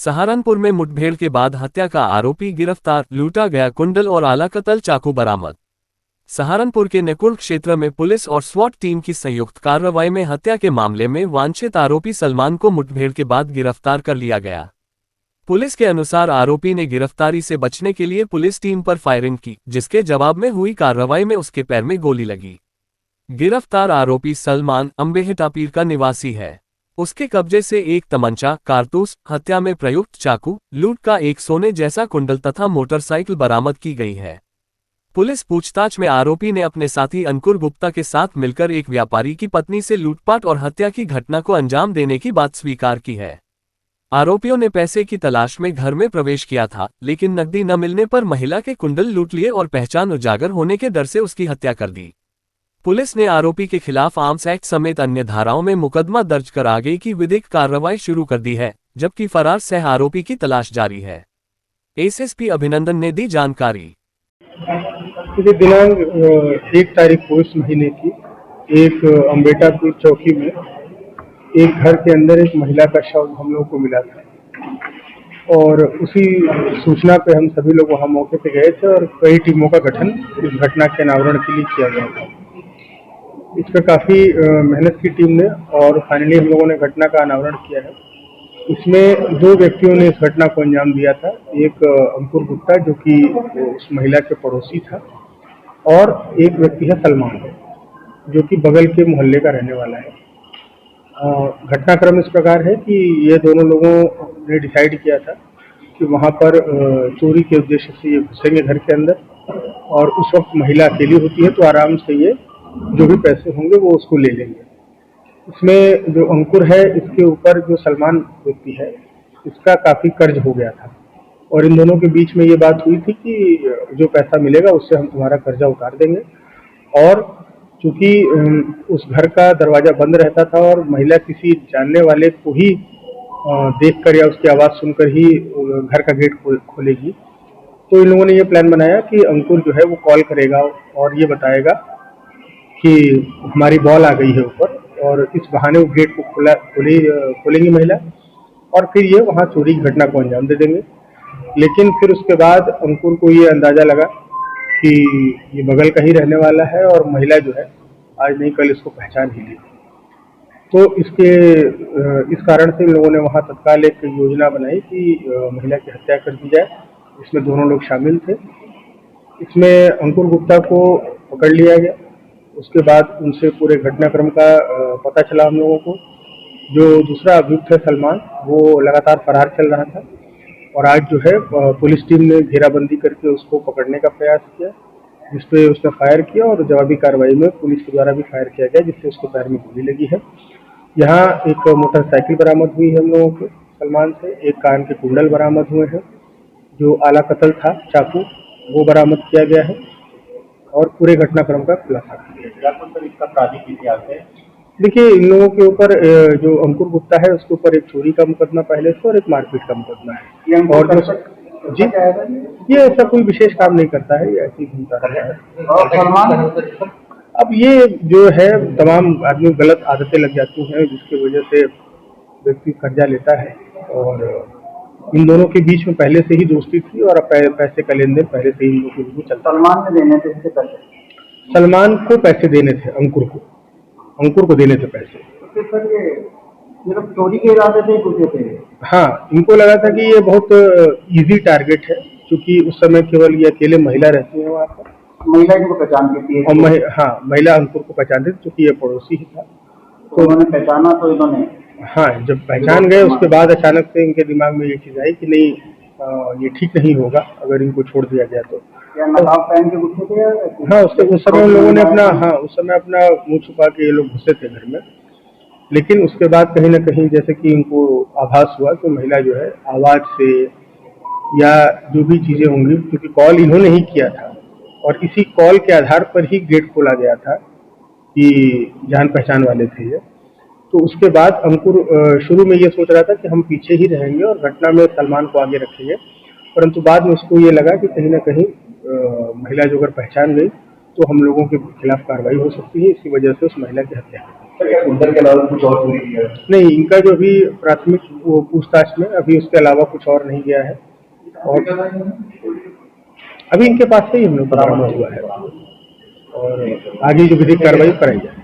सहारनपुर में मुठभेड़ के बाद हत्या का आरोपी गिरफ्तार, लूटा गया कुंडल और आलाकतल चाकू बरामद। सहारनपुर के नेकुल क्षेत्र में पुलिस और स्वॉट टीम की संयुक्त कार्रवाई में हत्या के मामले में वांछित आरोपी सलमान को मुठभेड़ के बाद गिरफ्तार कर लिया गया। पुलिस के अनुसार आरोपी ने गिरफ्तारी से बचने के लिए पुलिस टीम पर फायरिंग की, जिसके जवाब में हुई कार्रवाई में उसके पैर में गोली लगी। गिरफ्तार आरोपी सलमान अंबेहटा पीर का निवासी है। उसके कब्जे से एक तमंचा, कारतूस, हत्या में प्रयुक्त चाकू, लूट का एक सोने जैसा कुंडल तथा मोटरसाइकिल बरामद की गई है। पुलिस पूछताछ में आरोपी ने अपने साथी अंकुर गुप्ता के साथ मिलकर एक व्यापारी की पत्नी से लूटपाट और हत्या की घटना को अंजाम देने की बात स्वीकार की है। आरोपियों ने पैसे की तलाश में घर में प्रवेश किया था, लेकिन नकदी न मिलने पर महिला के कुंडल लूट लिए और पहचान उजागर होने के डर से उसकी हत्या कर दी। पुलिस ने आरोपी के खिलाफ आर्म्स एक्ट समेत अन्य धाराओं में मुकदमा दर्ज कर आगे की विधिक कार्रवाई शुरू कर दी है, जबकि फरार सह आरोपी की तलाश जारी है। एसएसपी अभिनंदन ने दी जानकारी। दिनांक 1 तारीख को इस महीने की एक अंबेटापुर चौकी में एक घर के अंदर एक महिला का शव हम लोगों को मिला था और उसी सूचना पे हम सभी लोग वहां मौके पे गए थे और कई टीमों का गठन इस घटना के अनावरण के लिए किया गया था। इस पर काफ़ी मेहनत की टीम ने और फाइनली हम लोगों ने घटना का अनावरण किया है। इसमें 2 व्यक्तियों ने इस घटना को अंजाम दिया था। एक अंकुर गुप्ता जो कि उस महिला के पड़ोसी था और एक व्यक्ति है सलमान जो कि बगल के मोहल्ले का रहने वाला है। घटनाक्रम इस प्रकार है कि ये दोनों लोगों ने डिसाइड किया था कि वहाँ पर चोरी के उद्देश्य से ये घुसेंगे घर के अंदर और उस वक्त महिला अकेली होती है तो आराम से ये जो भी पैसे होंगे वो उसको ले लेंगे। इसमें जो अंकुर है इसके ऊपर जो सलमान व्यक्ति है इसका काफ़ी कर्ज हो गया था और इन दोनों के बीच में ये बात हुई थी कि जो पैसा मिलेगा उससे हम तुम्हारा कर्जा उतार देंगे। और चूंकि उस घर का दरवाज़ा बंद रहता था और महिला किसी जानने वाले को ही देखकर या उसकी आवाज़ सुनकर ही घर का गेट खोलेगी, तो इन लोगों ने ये प्लान बनाया कि अंकुर जो है वो कॉल करेगा और ये बताएगा कि हमारी बॉल आ गई है ऊपर और इस बहाने वो गेट को खोलेंगी महिला और फिर ये वहाँ चोरी की घटना को अंजाम दे देंगे। लेकिन फिर उसके बाद अंकुर को ये अंदाज़ा लगा कि ये बगल का ही रहने वाला है और महिला जो है आज नहीं कल इसको पहचान ही ली। तो इस कारण से इन लोगों ने वहाँ तत्काल एक योजना बनाई कि महिला की हत्या कर दी जाए। इसमें दोनों लोग शामिल थे। इसमें अंकुर गुप्ता को पकड़ लिया गया। उसके बाद उनसे पूरे घटनाक्रम का पता चला हम लोगों को। जो दूसरा अभियुक्त है सलमान, वो लगातार फरार चल रहा था और आज जो है पुलिस टीम ने घेराबंदी करके उसको पकड़ने का प्रयास किया, जिसपे उसने फायर किया और जवाबी कार्रवाई में पुलिस के द्वारा भी फायर किया गया, जिससे उसके पैर में गोली लगी है। यहाँ एक मोटरसाइकिल बरामद हुई है हम लोगों को सलमान से, एक कान के कुंडल बरामद हुए हैं, जो आला कतल था चाकू वो बरामद किया गया है और पूरे घटनाक्रम का खुलासा किया गया। इसका प्राधिक इतिहास है। देखिए, इन लोगों के ऊपर जो अंकुर गुप्ता है उसके ऊपर एक चोरी का मुकदमा पहले से और एक मारपीट का मुकदमा है। और जो जी, ये ऐसा कोई विशेष काम नहीं करता है, ये ऐसी घूमता रहता है। अब ये जो है तमाम आदमी गलत आदतें लग जाती हैं जिसकी वजह से व्यक्ति कर्जा लेता है और इन दोनों के बीच में पहले से ही दोस्ती थी और पैसे का लेन देन पहले से ही इन लोगों के बीच चलता। सलमान ने देने थे इससे पैसे? सलमान को पैसे देने थे, अंकुर को देने थे पैसे। तो सर ये मतलब चोरी के इरादे से पूछे थे? हाँ, इनको लगा था कि ये बहुत इजी टारगेट है, क्योंकि उस समय केवल ये अकेले महिला रहती है वहाँ पर। महिला इनको पहचानती थी? और हाँ, महिला अंकुर को पहचानती थी क्योंकि ये पड़ोसी ही था। तो उन्होंने पहचाना तो इन्होंने? हाँ, जब पहचान गए उसके बाद अचानक से इनके दिमाग में ये चीज़ आई कि नहीं, ये ठीक नहीं होगा अगर इनको छोड़ दिया गया तो। क्या नकाब पहन के घुसे थे? हाँ, उस समय उन लोगों ने अपना मुंह छुपा के ये लोग घुसे थे घर में। लेकिन उसके बाद कहीं ना कहीं जैसे कि इनको आभास हुआ कि महिला जो है आवाज़ से या जो भी चीज़ें होंगी, क्योंकि कॉल इन्होंने ही किया था और इसी कॉल के आधार पर ही गेट खोला गया था कि जान पहचान वाले थे ये। तो उसके बाद अंकुर शुरू में ये सोच रहा था कि हम पीछे ही रहेंगे और घटना में सलमान को आगे रखेंगे, परंतु बाद में उसको ये लगा कि कहीं ना कहीं महिला जो अगर पहचान गई तो हम लोगों के खिलाफ कार्रवाई हो सकती है, इसी वजह से उस महिला की हत्या की। क्या कुंदन के अलावा कुछ और चोरी किया है? नहीं, इनका जो भी प्राथमिक वो पूछताछ में अभी उसके अलावा कुछ और नहीं गया है और अभी इनके पास से ही हम लोग बरामद हुआ है और आगे जो विधिक कार्रवाई कराई जाए।